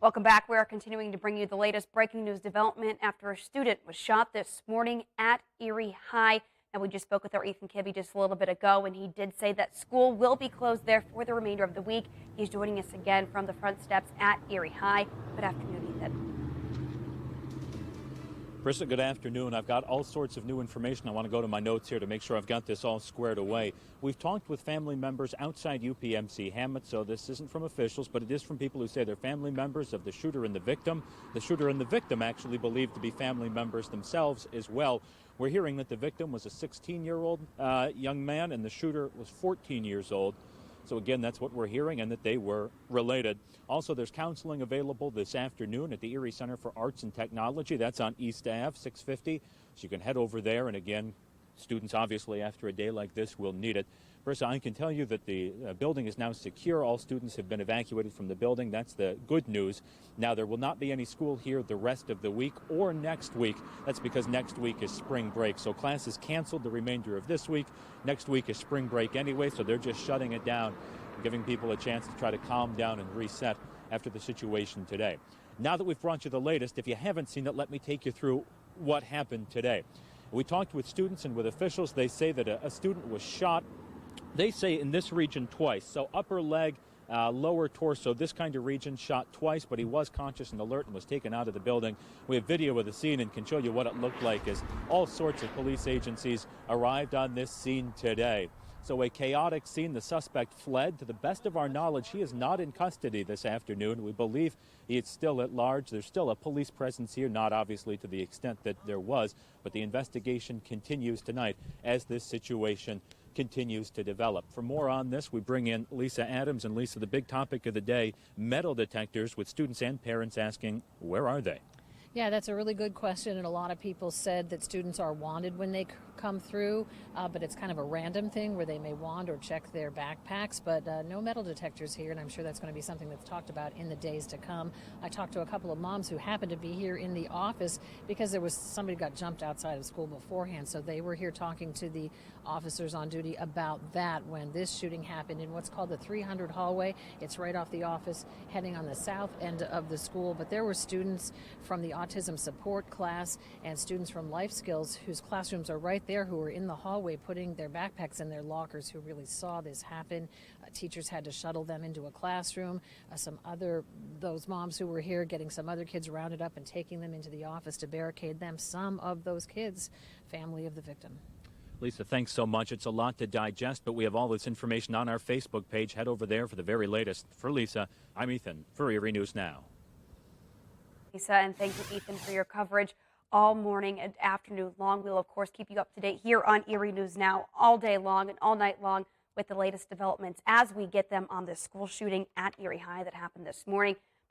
Welcome back. We are continuing to bring you the latest breaking news development after a student was shot this morning at Erie High. And we just spoke with our Ethan Kibbe just a little bit ago, and he did say that school will be closed there for the remainder of the week. He's joining us again from the front steps at Erie High. Good afternoon, Ethan. Krista, good afternoon. I've got all sorts of new information. I want to go to my notes here to make sure I've got this all squared away. We've talked with family members outside UPMC Hammett, so this isn't from officials, but it is from people who say they're family members of the shooter and the victim. The shooter and the victim actually believed to be family members themselves as well. We're hearing that the victim was a 16-year-old young man and the shooter was 14 years old. So again, that's what we're hearing, and that they were related. Also, there's counseling available this afternoon at the Erie Center for Arts and Technology. That's on East Ave, 650. So you can head over there, and again, students obviously after a day like this will need it. First, I can tell you that the building is now secure. All students have been evacuated from the building. That's the good news. Now, there will not be any school here the rest of the week or next week. That's because next week is spring break. So class is canceled the remainder of this week. Next week is spring break anyway, so they're just shutting it down, giving people a chance to try to calm down and reset after the situation today. Now that we've brought you the latest, if you haven't seen it, let me take you through what happened today. We talked with students and with officials. They say that a student was shot, they say in this region twice. So upper leg, lower torso, this kind of region, shot twice, but he was conscious and alert and was taken out of the building. We have video of the scene and can show you what it looked like as all sorts of police agencies arrived on this scene today. So a chaotic scene. The suspect fled. To the best of our knowledge, he is not in custody this afternoon. We believe he is still at large. There's still a police presence here, not obviously to the extent that there was, but the investigation continues tonight as this situation continues to develop. For more on this, we bring in Lisa Adams. And Lisa, the big topic of the day, metal detectors, with students and parents asking, where are they? Yeah, that's a really good question, and a lot of people said that students are wanded when they come through, but it's kind of a random thing where they may wand or check their backpacks, but no metal detectors here, and I'm sure that's going to be something that's talked about in the days to come. I talked to a couple of moms who happened to be here in the office because there was somebody got jumped outside of school beforehand, so they were here talking to the officers on duty about that when this shooting happened in what's called the 300 hallway. It's right off the office heading on the south end of the school, but there were students from the autism support class and students from life skills whose classrooms are right there who were in the hallway putting their backpacks in their lockers who really saw this happen. Teachers had to shuttle them into a classroom. Those moms who were here getting some other kids rounded up and taking them into the office to barricade them. Some of those kids, family of the victim. Lisa, thanks so much. It's a lot to digest, but we have all this information on our Facebook page. Head over there for the very latest. For Lisa, I'm Ethan for Erie News Now. Lisa, and thank you, Ethan, for your coverage all morning and afternoon long. We'll, of course, keep you up to date here on Erie News Now all day long and all night long with the latest developments as we get them on this school shooting at Erie High that happened this morning.